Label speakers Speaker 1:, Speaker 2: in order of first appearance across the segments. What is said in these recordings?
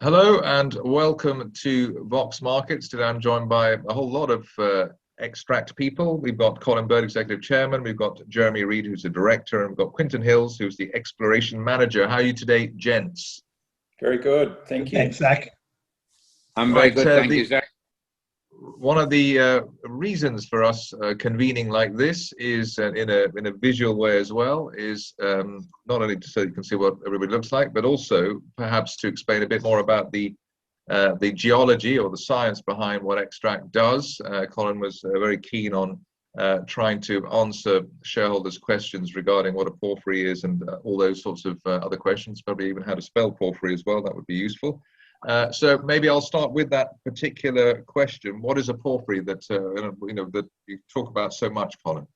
Speaker 1: Hello and welcome to Vox Markets. Today I'm joined by a whole lot of Xtract people. We've got Colin Bird, Executive Chairman. We've got Jeremy Reed, who's the Director. And we've got Quinton Hills, who's the Exploration Manager. How are you today, gents?
Speaker 2: Very good. Thank you.
Speaker 3: Thanks, Zach.
Speaker 4: I'm very good. Thank you, Zach.
Speaker 1: One of the reasons for us convening like this is in a visual way as well, is not only so you can see what everybody looks like, but also perhaps to explain a bit more about the geology or the science behind what Xtract does. Colin was very keen on trying to answer shareholders' questions regarding what a porphyry is and all those sorts of other questions, probably even how to spell porphyry as well. That would be useful. So maybe I'll start with that particular question. What is a porphyry that that you talk about so much, Colin?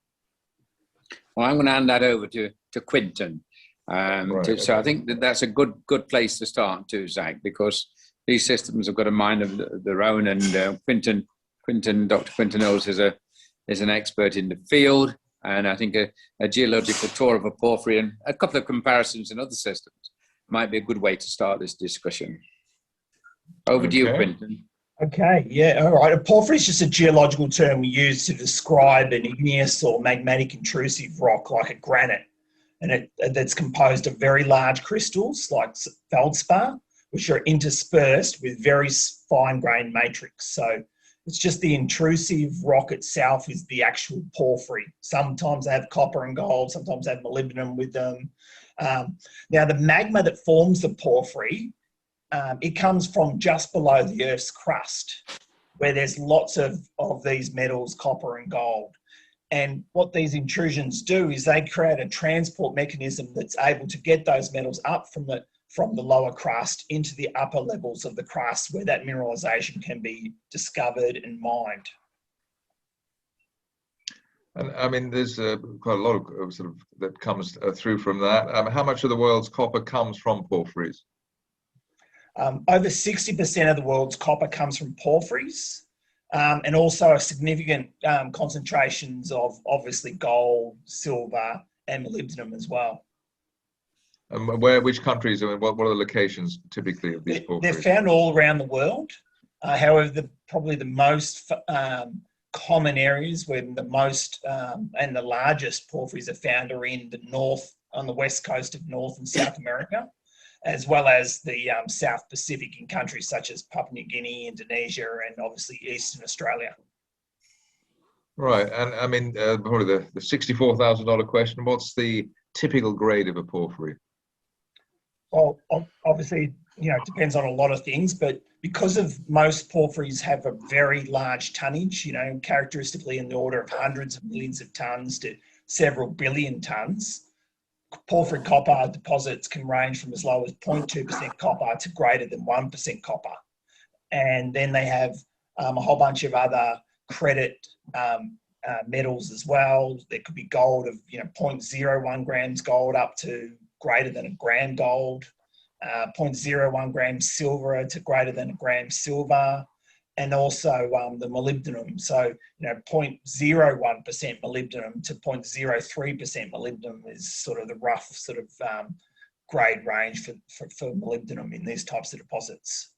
Speaker 4: Well, I'm going to hand that over to Quinton. So I think that's a good place to start too, Zach, because these systems have got a mind of their own, and Dr. Quinton Hills is an expert in the field, and I think a geological tour of a porphyry and a couple of comparisons in other systems might be a good way to start this discussion. Over to you, Quinton.
Speaker 3: Okay, yeah, all right. A porphyry is just a geological term we use to describe an igneous or magmatic intrusive rock like a granite, and that's composed of very large crystals like feldspar, which are interspersed with very fine-grained matrix. So it's just the intrusive rock itself is the actual porphyry. Sometimes they have copper and gold, sometimes they have molybdenum with them. Now, the magma that forms the porphyry, it comes from just below the Earth's crust, where there's lots of these metals, copper and gold. And what these intrusions do is they create a transport mechanism that's able to get those metals up from the lower crust into the upper levels of the crust, where that mineralization can be discovered and mined.
Speaker 1: And I mean, there's quite a lot of sort of that comes through from that. How much of the world's copper comes from porphyries?
Speaker 3: Over 60% of the world's copper comes from porphyries, and also significant concentrations of obviously gold, silver, and molybdenum as well.
Speaker 1: Which countries? I mean, what are the locations typically of these porphyries?
Speaker 3: They're found all around the world. However, probably the most common areas where the most and the largest porphyries are found are in the north, on the west coast of North and South America, as well as the South Pacific in countries such as Papua New Guinea, Indonesia, and obviously Eastern Australia.
Speaker 1: Right, and I mean, probably the $64,000 question, what's the typical grade of a porphyry?
Speaker 3: Well, obviously, it depends on a lot of things, but because of most porphyries have a very large tonnage, characteristically in the order of hundreds of millions of tons to several billion tons, porphyry copper deposits can range from as low as 0.2% copper to greater than 1% copper. And then they have a whole bunch of other credit metals as well. There could be gold of 0.01 grams gold up to greater than a gram gold, 0.01 grams silver to greater than a gram silver, and also the molybdenum. So, 0.01% molybdenum to 0.03% molybdenum is sort of the rough sort of grade range for molybdenum in these types of deposits.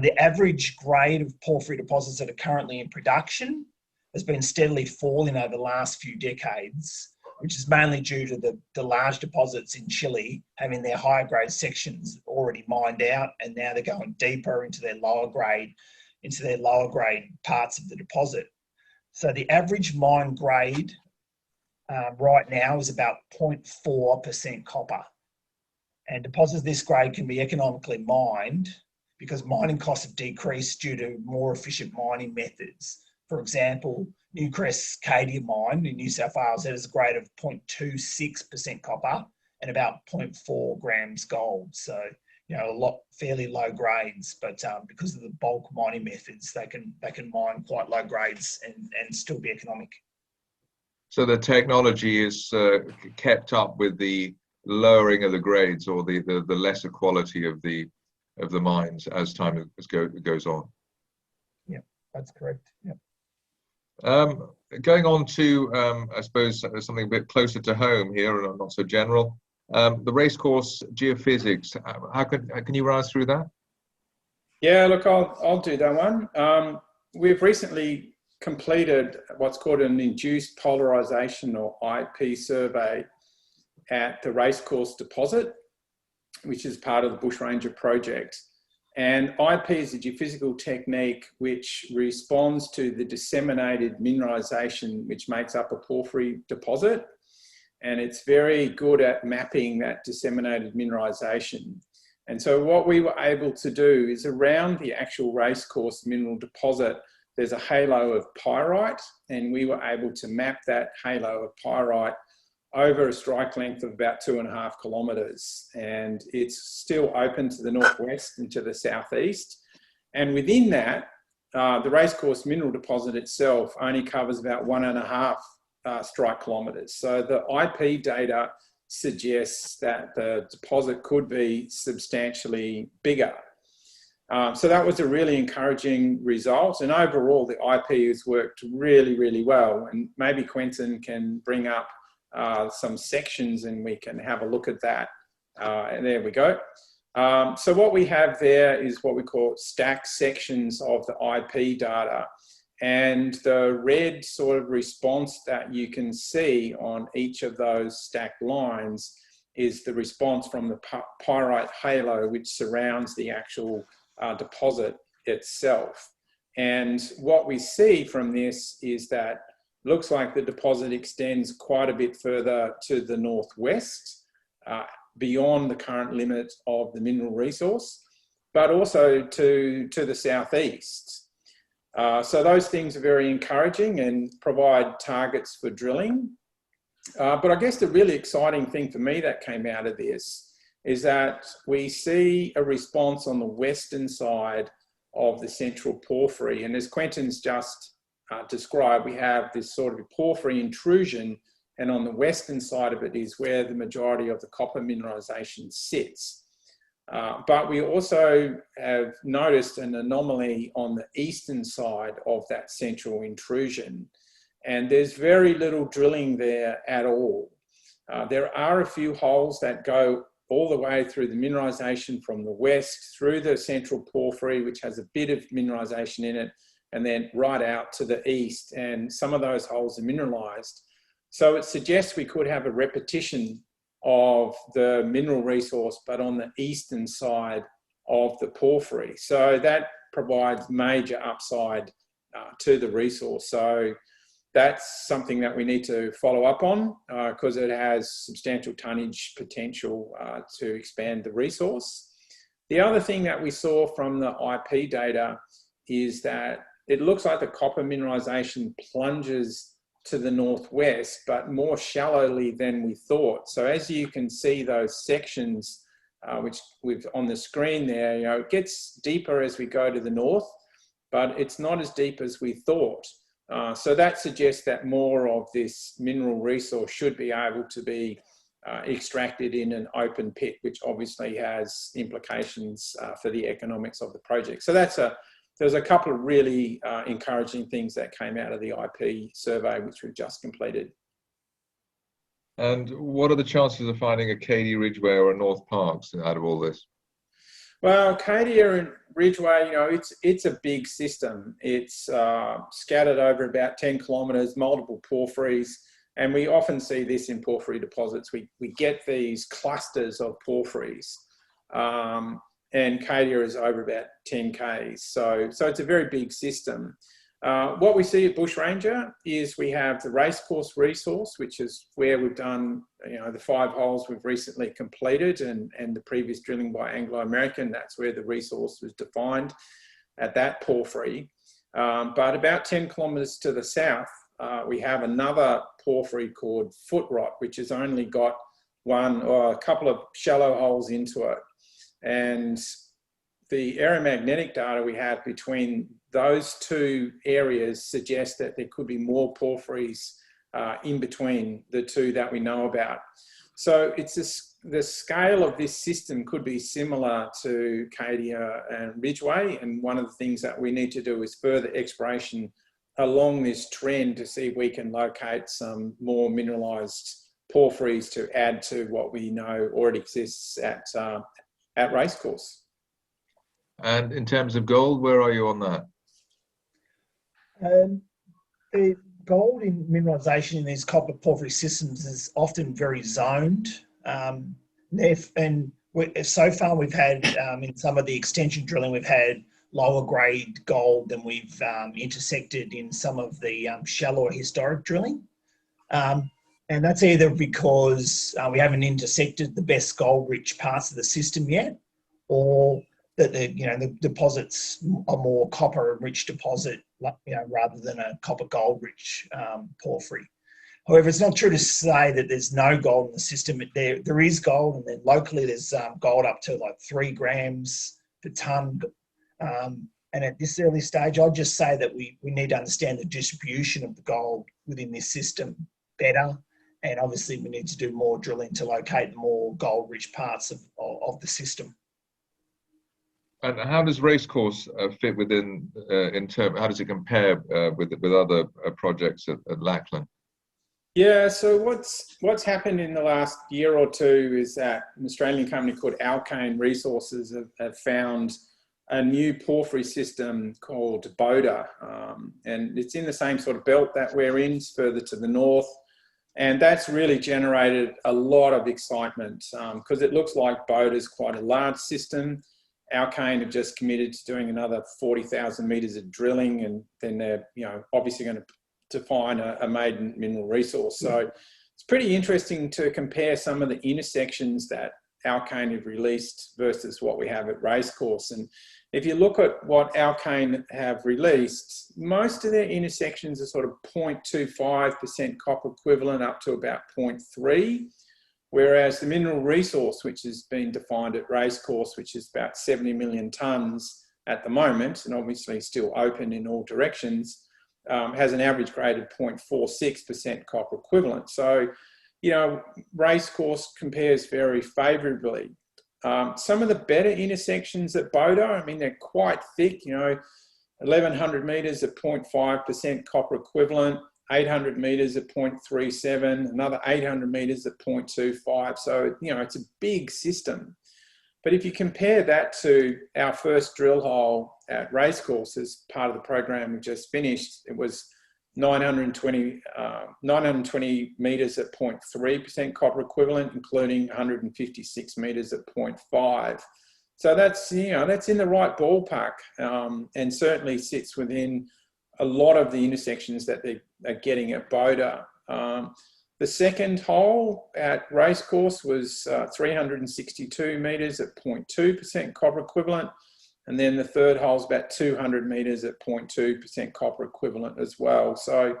Speaker 3: The average grade of porphyry deposits that are currently in production has been steadily falling over the last few decades, which is mainly due to the large deposits in Chile having their higher grade sections already mined out, and now they're going deeper into their lower grade parts of the deposit. So the average mine grade right now is about 0.4% copper. And deposits this grade can be economically mined because mining costs have decreased due to more efficient mining methods. For example, Newcrest's Cadia mine in New South Wales has a grade of 0.26% copper and about 0.4 grams gold. So, fairly low grades, but because of the bulk mining methods, they can mine quite low grades and still be economic.
Speaker 1: So the technology is kept up with the lowering of the grades or the lesser quality of the mines as time goes on.
Speaker 3: Yeah, that's correct. Yeah.
Speaker 1: Going on to, I suppose, something a bit closer to home here and not so general. The racecourse Geophysics, can you run us through that?
Speaker 2: Yeah, look, I'll do that one. We've recently completed what's called an induced polarization, or IP survey, at the Racecourse deposit, which is part of the Bushranger project. And IP is a geophysical technique which responds to the disseminated mineralization which makes up a porphyry deposit. And it's very good at mapping that disseminated mineralization. And so what we were able to do is, around the actual Racecourse mineral deposit, there's a halo of pyrite, and we were able to map that halo of pyrite over a strike length of about 2.5 kilometres. And it's still open to the northwest and to the southeast. And within that, the Racecourse mineral deposit itself only covers about 1.5 strike kilometres. So the IP data suggests that the deposit could be substantially bigger. So that was a really encouraging result. And overall, the IP has worked really, really well. And maybe Quinton can bring up some sections and we can have a look at that. And there we go. So what we have there is what we call stacked sections of the IP data. And the red sort of response that you can see on each of those stacked lines is the response from the pyrite halo, which surrounds the actual deposit itself. And what we see from this is that looks like the deposit extends quite a bit further to the northwest, beyond the current limit of the mineral resource, but also to the southeast. So those things are very encouraging and provide targets for drilling. But I guess the really exciting thing for me that came out of this is that we see a response on the western side of the central porphyry. And as Quinton's just described, we have this sort of porphyry intrusion, and on the western side of it is where the majority of the copper mineralization sits. But we also have noticed an anomaly on the eastern side of that central intrusion, and there's very little drilling there at all. There are a few holes that go all the way through the mineralization from the west through the central porphyry, which has a bit of mineralization in it, and then right out to the east, and some of those holes are mineralized. So it suggests we could have a repetition of the mineral resource, but on the eastern side of the porphyry. So that provides major upside to the resource. So that's something that we need to follow up on because it has substantial tonnage potential to expand the resource. The other thing that we saw from the IP data is that it looks like the copper mineralization plunges to the northwest, but more shallowly than we thought. So as you can see, those sections, which we've on the screen there, you know, it gets deeper as we go to the north, but it's not as deep as we thought. So that suggests that more of this mineral resource should be able to be extracted in an open pit, which obviously has implications for the economics of the project. So there's a couple of really encouraging things that came out of the IP survey, which we've just completed.
Speaker 1: And what are the chances of finding a Cady Ridgeway or a North Parks out of all this?
Speaker 2: Well, Cadia and Ridgeway, you know, it's a big system. It's scattered over about 10 kilometres, multiple porphyries, and we often see this in porphyry deposits. We get these clusters of porphyries, and Cadia is over about 10 Ks. So it's a very big system. What we see at Bushranger is we have the Racecourse resource, which is where we've done, you know, the 5 holes we've recently completed, and the previous drilling by Anglo-American. That's where the resource was defined at that porphyry. But about 10 kilometres to the south, we have another porphyry called Foot Rot, which has only got one or a couple of shallow holes into it. And the aeromagnetic data we have between those two areas suggests that there could be more porphyries in between the two that we know about. So it's the scale of this system could be similar to Cadia and Ridgeway, and one of the things that we need to do is further exploration along this trend to see if we can locate some more mineralized porphyries to add to what we know already exists at Racecourse.
Speaker 1: And in terms of gold, where are you on that?
Speaker 3: The gold in mineralisation in these copper porphyry systems is often very zoned. And so far we've had, in some of the extension drilling, we've had lower grade gold than we've intersected in some of the shallower historic drilling. And that's either because we haven't intersected the best gold rich parts of the system yet, or that the deposits are more copper rich deposit, rather than a copper gold rich porphyry. However, it's not true to say that there's no gold in the system. There is gold, and then locally there's gold up to like 3 grams per tonne. And at this early stage, I'd just say that we need to understand the distribution of the gold within this system better. And obviously we need to do more drilling to locate more gold rich parts of the system.
Speaker 1: And how does Racecourse fit within, how does it compare with other projects at Lachlan?
Speaker 2: Yeah, so what's happened in the last year or two is that an Australian company called Xtract Resources have found a new porphyry system called Boda, and it's in the same sort of belt that we're in, further to the north, and that's really generated a lot of excitement because it looks like Boda is quite a large system. Xtract have just committed to doing another 40,000 metres of drilling, and then they're obviously going to define a maiden mineral resource. So it's pretty interesting to compare some of the intersections that Xtract have released versus what we have at Racecourse. And if you look at what Xtract have released, most of their intersections are sort of 0.25% copper equivalent up to about 0.3, whereas the mineral resource, which has been defined at Racecourse, which is about 70 million tonnes at the moment, and obviously still open in all directions, has an average grade of 0.46% copper equivalent. So, Racecourse compares very favourably. Some of the better intersections at Boda, they're quite thick, 1,100 metres at 0.5% copper equivalent, 800 metres at 0.37, another 800 metres at 0.25. So, it's a big system. But if you compare that to our first drill hole at Racecourse as part of the program we just finished, it was 920 metres at 0.3% copper equivalent, including 156 metres at 0.5. So that's in the right ballpark, and certainly sits within a lot of the intersections that they are getting at Boda. The second hole at Racecourse was 362 metres at 0.2% copper equivalent. And then the third hole is about 200 metres at 0.2% copper equivalent as well. So,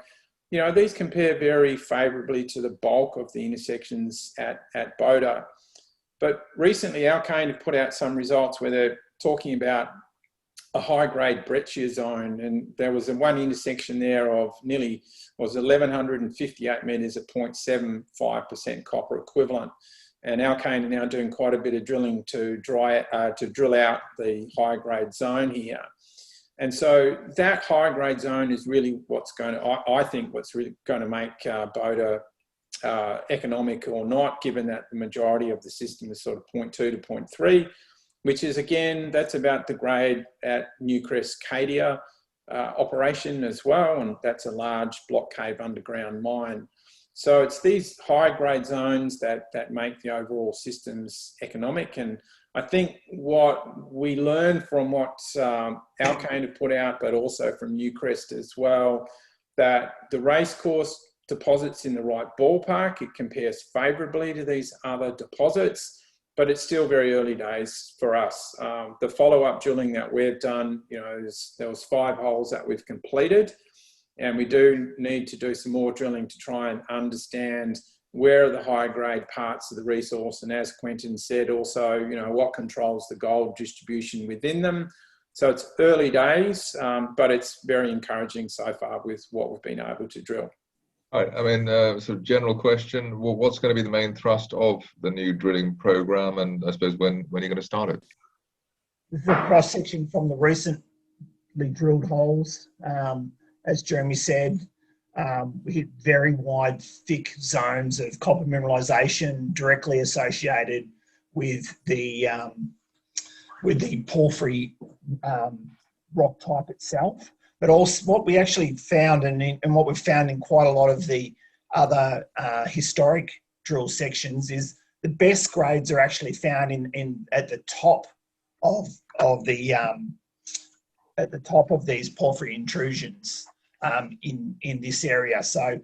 Speaker 2: these compare very favourably to the bulk of the intersections at Boda. But recently, Xtract have put out some results where they're talking about a high-grade breccia zone, and there was one intersection there of 1,158 metres at 0.75% copper equivalent. And Xtract are now doing quite a bit of drilling to drill out the high-grade zone here. And so that high-grade zone is really what's going to make Boda economic or not, given that the majority of the system is sort of 0.2 to 0.3, which is, again, that's about the grade at Newcrest Cadia operation as well, and that's a large block cave underground mine. So it's these high-grade zones that make the overall systems economic. And I think what we learned from what Xtract have put out, but also from Newcrest as well, that the Racecourse deposit's in the right ballpark. It compares favourably to these other deposits, but it's still very early days for us. The follow-up drilling that we've done, there was 5 holes that we've completed, and we do need to do some more drilling to try and understand where are the high-grade parts of the resource, and as Quinton said, also, what controls the gold distribution within them. So it's early days, but it's very encouraging so far with what we've been able to drill.
Speaker 1: All right. Sort of general question. Well, what's going to be the main thrust of the new drilling program, and I suppose when are you going to start it?
Speaker 3: This is a cross-section from the recently drilled holes. As Jeremy said, we hit very wide, thick zones of copper mineralisation directly associated with the porphyry rock type itself. But also what we actually found, and what we've found in quite a lot of the other historic drill sections, is the best grades are actually found at the top of the at the top of these porphyry intrusions in this area. So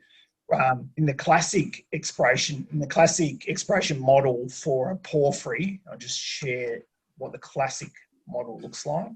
Speaker 3: in the classic exploration model for a porphyry, I'll just share what the classic model looks like.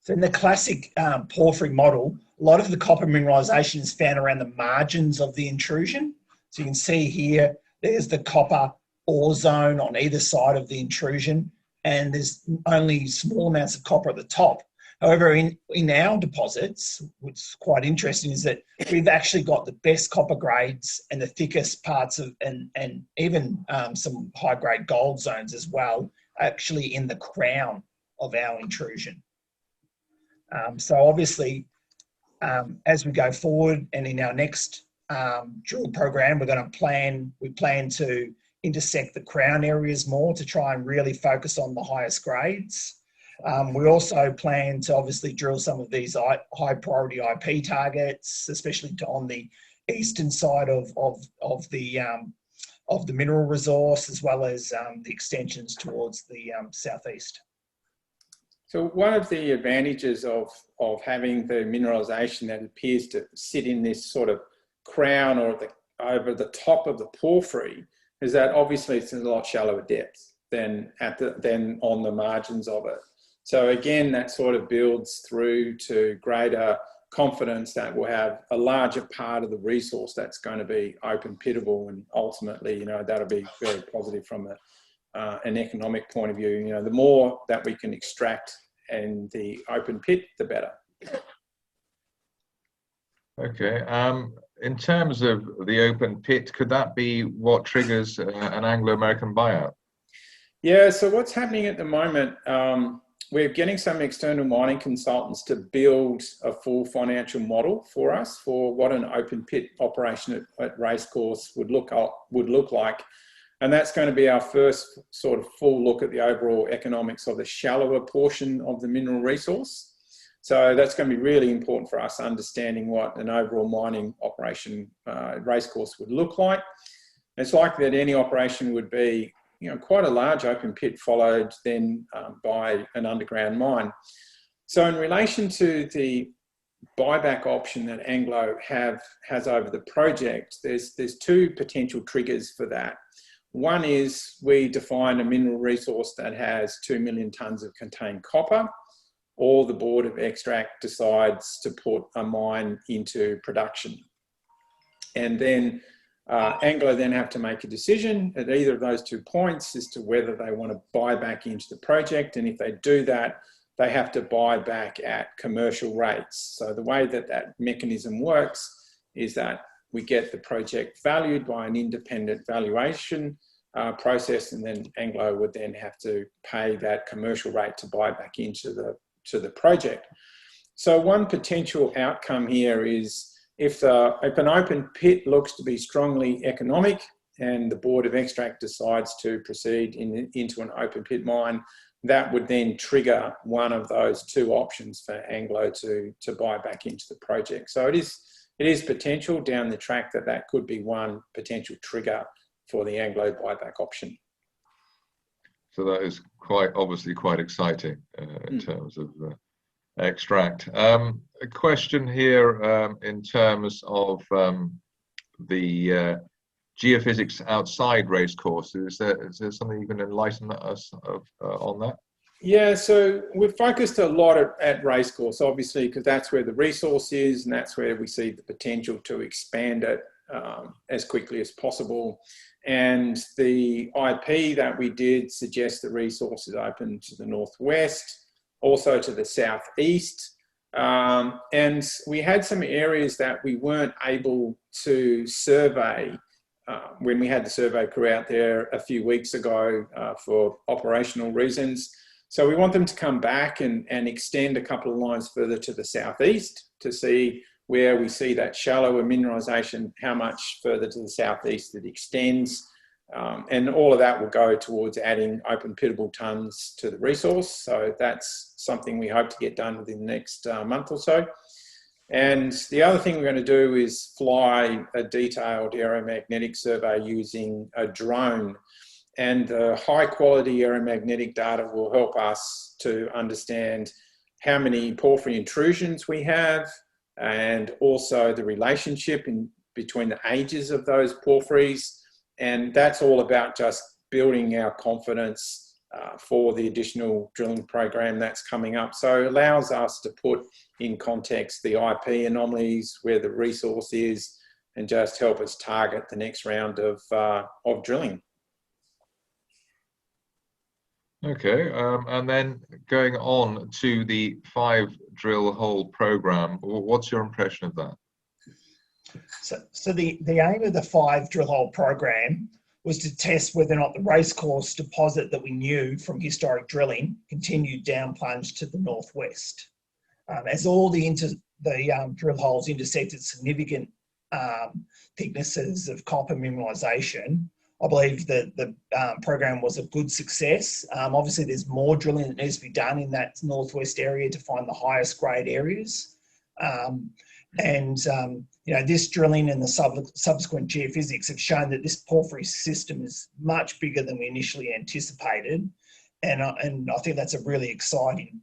Speaker 3: So in the classic porphyry model, a lot of the copper mineralisation is found around the margins of the intrusion. So you can see here, there's the copper ore zone on either side of the intrusion, and there's only small amounts of copper at the top. However, in our deposits, what's quite interesting is that we've actually got the best copper grades and the thickest parts of, and even some high-grade gold zones as well, actually in the crown of our intrusion. So obviously, as we go forward and in our next drill program, we plan to intersect the crown areas more to try and really focus on the highest grades. We also plan to obviously drill some of these high priority IP targets, especially on the eastern side of the mineral resource, as well as the extensions towards the southeast.
Speaker 2: So one of the advantages of having the mineralisation that appears to sit in this sort of crown or over the top of the porphyry is that obviously it's a lot shallower depth than on the margins of it. So again, that sort of builds through to greater confidence that we'll have a larger part of the resource that's going to be open pittable, and ultimately, that'll be very positive from an economic point of view. The more that we can extract in the open pit, the better.
Speaker 1: Okay. In terms of the open pit, could that be what triggers an Anglo-American buyout?
Speaker 2: Yeah, so what's happening at the moment, we're getting some external mining consultants to build a full financial model for us for what an open pit operation at Racecourse would look like. And that's going to be our first sort of full look at the overall economics of the shallower portion of the mineral resource. So that's going to be really important for us understanding what an overall mining operation at Racecourse would look like. It's likely that any operation would be quite a large open pit followed then by an underground mine. So in relation to the buyback option that Anglo has over the project, there's two potential triggers for that. One is we define a mineral resource that has 2 million tonnes of contained copper, or the board of Xtract decides to put a mine into production. And then Anglo then have to make a decision at either of those 2 points as to whether they want to buy back into the project. And if they do that, they have to buy back at commercial rates. So the way that mechanism works is that we get the project valued by an independent valuation process, and then Anglo would then have to pay that commercial rate to buy back into the project. So one potential outcome here is if an open pit looks to be strongly economic and the board of Xtract decides to proceed into an open pit mine, that would then trigger one of those 2 options for Anglo to buy back into the project. So it is potential down the track that could be one potential trigger for the Anglo buyback option.
Speaker 1: So that is obviously quite exciting in terms of Xtract. A question here in terms of the geophysics outside Racecourse. Is there something you can enlighten us on that?
Speaker 2: Yeah, so we've focused a lot at Racecourse, obviously, because that's where the resource is and that's where we see the potential to expand it as quickly as possible. And the IP that we did suggests the resource is open to the northwest, also to the southeast. And we had some areas that we weren't able to survey when we had the survey crew out there a few weeks ago for operational reasons. So we want them to come back and extend a couple of lines further to the southeast to see where we see that shallower mineralisation, how much further to the southeast it extends. And all of that will go towards adding open pittable tonnes to the resource. So that's something we hope to get done within the next month or so. And the other thing we're going to do is fly a detailed aeromagnetic survey using a drone. And the high quality aeromagnetic data will help us to understand how many porphyry intrusions we have, and also the relationship between the ages of those porphyries. And that's all about just building our confidence for the additional drilling program that's coming up. So it allows us to put in context the IP anomalies, where the resource is, and just help us target the next round of drilling.
Speaker 1: Okay, and then going on to the 5 drill hole program, what's your impression of that?
Speaker 3: So the aim of the 5 drill hole program was to test whether or not the racecourse deposit that we knew from historic drilling continued down plunge to the northwest. As all the drill holes intersected significant thicknesses of copper mineralisation, I believe that the program was a good success. Obviously, there's more drilling that needs to be done in that northwest area to find the highest grade areas. You know, this drilling and the subsequent geophysics have shown that this porphyry system is much bigger than we initially anticipated, and I think that's a really exciting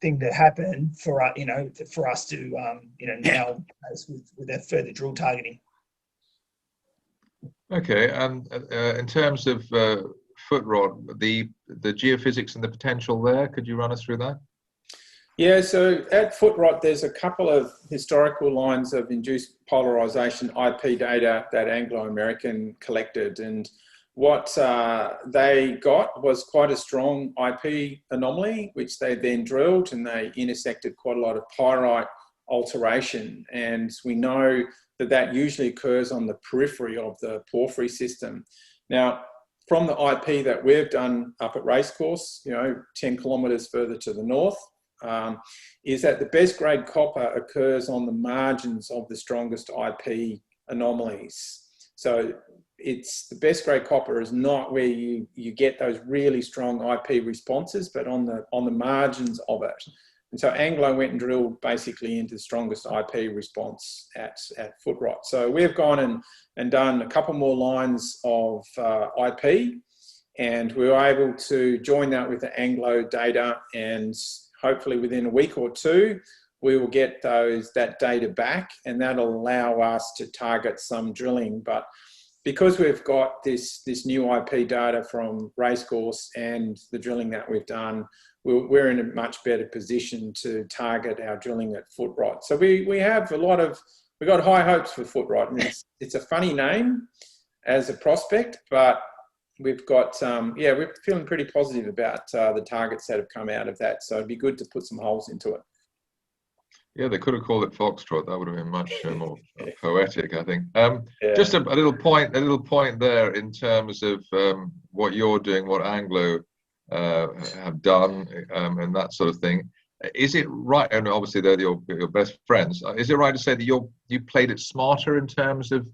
Speaker 3: thing to happen for for us to now with our further drill targeting.
Speaker 1: Okay, and in terms of foot rot, the geophysics and the potential there, could you run us through that?
Speaker 2: Yeah, so at foot rot, there's a couple of historical lines of induced polarization IP data that Anglo-American collected, and what they got was quite a strong IP anomaly, which they then drilled, and they intersected quite a lot of pyrite alteration. And we know that that usually occurs on the periphery of the porphyry system. Now, from the IP that we've done up at Racecourse, 10 kilometres further to the north, is that the best grade copper occurs on the margins of the strongest IP anomalies. So it's the best grade copper is not where you get those really strong IP responses, but on the margins of it. And so Anglo went and drilled basically into the strongest IP response at foot rot. So we've gone and done a couple more lines of IP, and we were able to join that with the Anglo data, and hopefully within a week or two, we will get that data back, and that'll allow us to target some drilling. But because we've got this new IP data from Racecourse and the drilling that we've done, we're in a much better position to target our drilling at foot rot. So we have we've got high hopes for foot rot. And it's a funny name as a prospect, but we've got, we're feeling pretty positive about the targets that have come out of that. So it'd be good to put some holes into it.
Speaker 1: Yeah, they could have called it Foxtrot. That would have been much more poetic, I think. Just a little point there in terms of what you're doing, what Anglo have done, and that sort of thing. Is it right? And obviously they're your best friends. Is it right to say that you played it smarter in terms of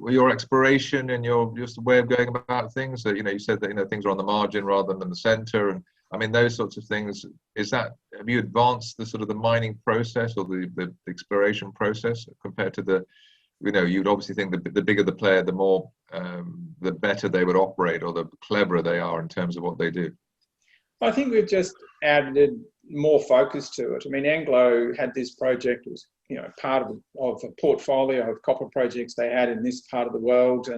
Speaker 1: your exploration and your just way of going about things? So, you said that things are on the margin rather than the center, and I mean those sorts of things. Have you advanced the sort of the mining process or the exploration process compared to the, you'd obviously think the bigger the player, the more the better they would operate, or the cleverer they are in terms of what they do?
Speaker 2: I think we've just added more focus to it. I mean, Anglo had this project, it was part of a portfolio of copper projects they had in this part of the world,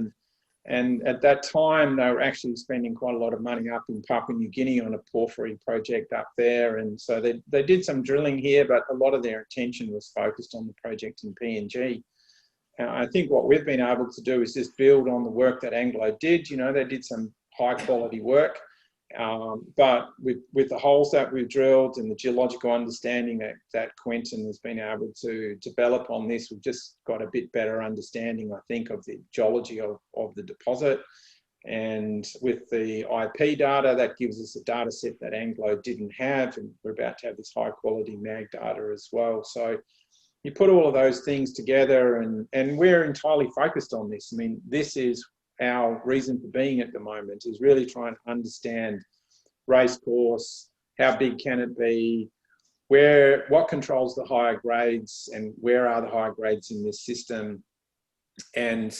Speaker 2: and at that time they were actually spending quite a lot of money up in Papua New Guinea on a porphyry project up there, and so they did some drilling here, but a lot of their attention was focused on the project in PNG. I think what we've been able to do is just build on the work that Anglo did. They did some high quality work, but with the holes that we've drilled and the geological understanding that Quinton has been able to develop on this, we've just got a bit better understanding, I think, of the geology of the deposit. And with the IP data, that gives us a data set that Anglo didn't have, and we're about to have this high quality mag data as well. So you put all of those things together, and we're entirely focused on this. I mean, this is our reason for being at the moment, is really trying to understand race course, how big can it be, what controls the higher grades, and where are the higher grades in this system. And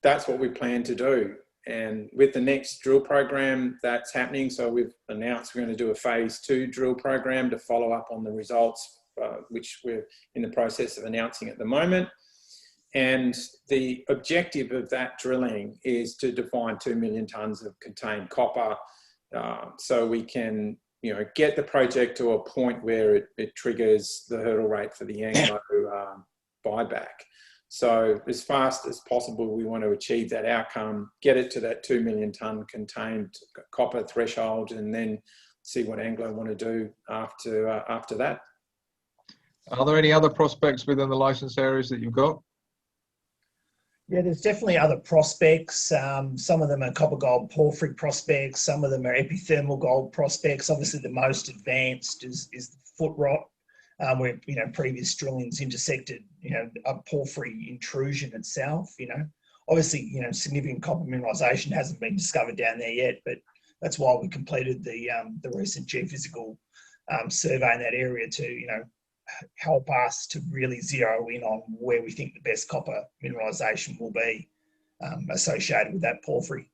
Speaker 2: that's what we plan to do. And with the next drill program that's happening, so we've announced we're going to do a phase 2 drill program to follow up on the results, which we're in the process of announcing at the moment. And the objective of that drilling is to define 2 million tonnes of contained copper, so we can, get the project to a point where it triggers the hurdle rate for the Anglo buyback. So as fast as possible, we want to achieve that outcome, get it to that 2 million tonne contained copper threshold, and then see what Anglo want to do after that.
Speaker 1: Are there any other prospects within the license areas that you've got?
Speaker 3: Yeah, there's definitely other prospects. Some of them are copper gold porphyry prospects. Some of them are epithermal gold prospects. Obviously, the most advanced is the foot rot, where previous drilling's intersected a porphyry intrusion itself. Obviously, significant copper mineralisation hasn't been discovered down there yet, but that's why we completed the recent geophysical survey in that area to help us to really zero in on where we think the best copper mineralisation will be associated with that porphyry.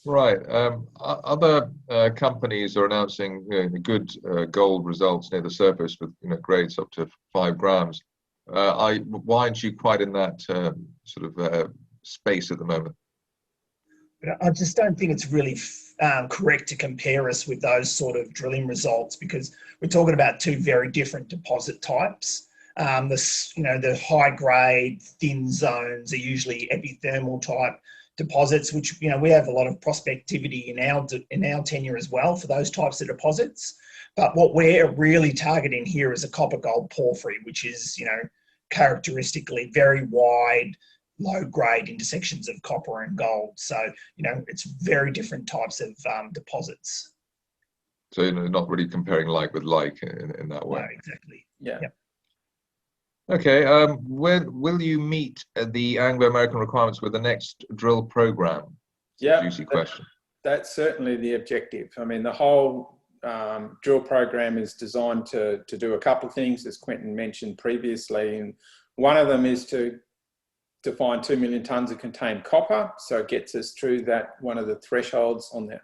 Speaker 1: Right. Other companies are announcing good gold results near the surface with grades up to 5 grams. Why aren't you quite in that space at the moment?
Speaker 3: I just don't think it's really correct to compare us with those sort of drilling results, because we're talking about 2 very different deposit types. The high grade thin zones are usually epithermal type deposits, which we have a lot of prospectivity in our tenure as well for those types of deposits. But what we're really targeting here is a copper gold porphyry, which is characteristically very wide, low grade intersections of copper and gold. So it's very different types of deposits.
Speaker 1: So you're not really comparing like with like in that way.
Speaker 3: No, exactly.
Speaker 2: Yeah.
Speaker 3: Yep.
Speaker 1: Okay. When will you meet the Anglo-American requirements with the next drill program?
Speaker 2: Yeah.
Speaker 1: Juicy question.
Speaker 2: That's certainly the objective. I mean, the whole drill program is designed to do a couple of things, as Quinton mentioned previously, and one of them is to define 2 million tonnes of contained copper, so it gets us through that one of the thresholds on the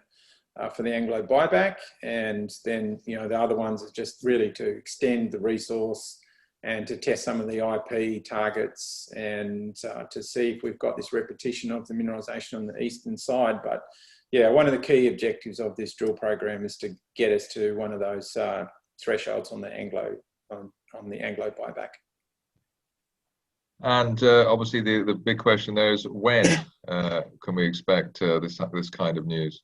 Speaker 2: for the Anglo buyback. And then the other ones are just really to extend the resource and to test some of the IP targets, and to see if we've got this repetition of the mineralisation on the eastern side. But yeah, one of the key objectives of this drill program is to get us to one of those thresholds on the Anglo buyback.
Speaker 1: And obviously the big question there is, when can we expect this kind of news?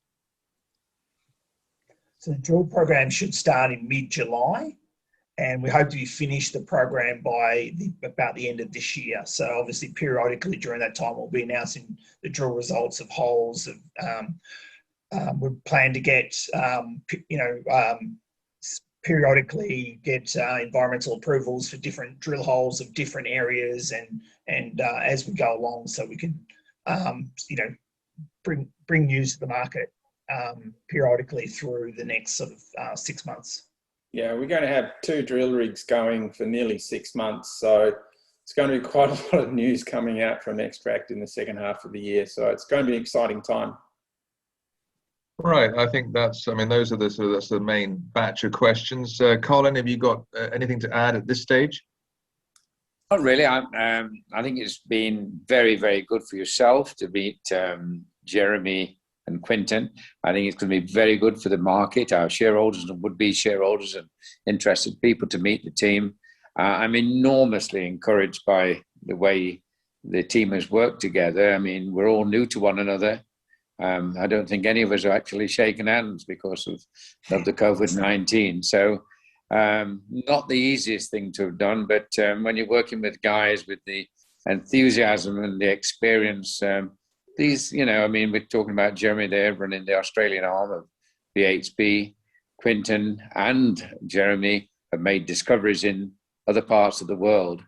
Speaker 3: So the drill program should start in mid-July, and we hope to be finished the program by about the end of this year. So obviously periodically during that time, we'll be announcing the drill results of holes. We plan to get, periodically get environmental approvals for different drill holes of different areas, and as we go along, so we can, bring news to the market periodically through the next sort of 6 months.
Speaker 2: Yeah, we're going to have 2 drill rigs going for nearly 6 months. So it's going to be quite a lot of news coming out from Xtract in the second half of the year. So it's going to be an exciting time.
Speaker 1: Right, I think that's the main batch of questions. Colin, have you got anything to add at this stage?
Speaker 4: Not really. I think it's been very, very good for yourself to meet Jeremy and Quinton. I think it's going to be very good for the market, our shareholders and would-be shareholders and interested people to meet the team. I'm enormously encouraged by the way the team has worked together. I mean, we're all new to one another. I don't think any of us are actually shaking hands because of the COVID-19. So not the easiest thing to have done, but when you're working with guys with the enthusiasm and the experience, we're talking about Jeremy there running the Australian arm of BHP. Quinton and Jeremy have made discoveries in other parts of the world.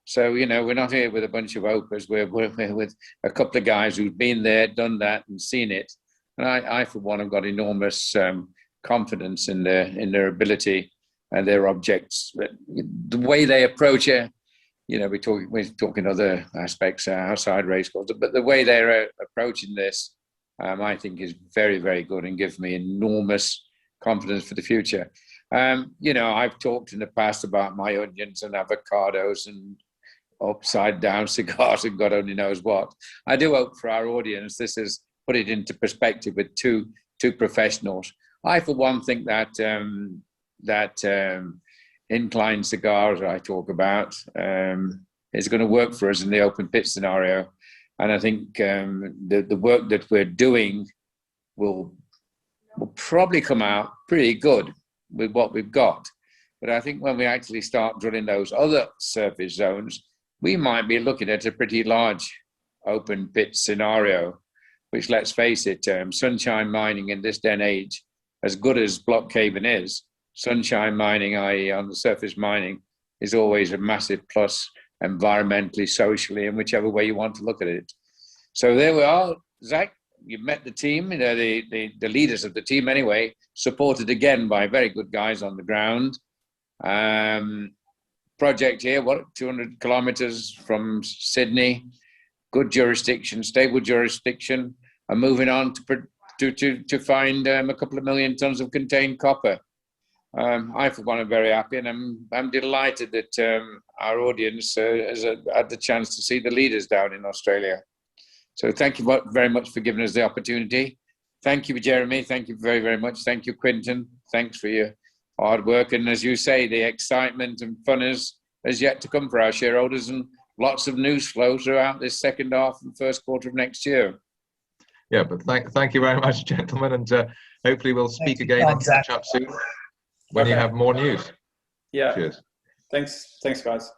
Speaker 4: So, you know, we're not here with a bunch of opers. We're with a couple of guys who've been there, done that, and seen it. And I for one, have got enormous confidence in their ability and their objects. But the way they approach it, you know, we're talking other aspects outside race courses, but the way they're approaching this, I think, is very, very good and gives me enormous confidence for the future. You know, I've talked in the past about my onions and avocados and upside down cigars and God only knows what. I do hope for our audience this is put it into perspective with two professionals. I, for one, think that incline cigars I talk about is going to work for us in the open pit scenario. And I think the work that we're doing will probably come out pretty good with what we've got. But I think when we actually start drilling those other surface zones, we might be looking at a pretty large open pit scenario, which, let's face it, sunshine mining in this day and age, as good as block caving is, sunshine mining, i.e. on the surface mining, is always a massive plus environmentally, socially, and whichever way you want to look at it. So there we are. Zach, you've met the team, you know, the leaders of the team anyway, supported again by very good guys on the ground. Project here, 200 kilometers from Sydney, good jurisdiction, stable jurisdiction, and moving on to find a couple of million tons of contained copper. I, for one, am very happy, and I'm delighted that our audience has had the chance to see the leaders down in Australia. So thank you very much for giving us the opportunity. Thank you, Jeremy. Thank you very, very much. Thank you, Quinton. Thanks for your hard work. And as you say, the excitement and fun is yet to come for our shareholders, and lots of news flow throughout this second half and first quarter of next year.
Speaker 1: Yeah, but thank you very much, gentlemen. And hopefully we'll speak again and catch up soon when you have more news.
Speaker 2: Yeah.
Speaker 1: Cheers.
Speaker 2: Thanks, guys.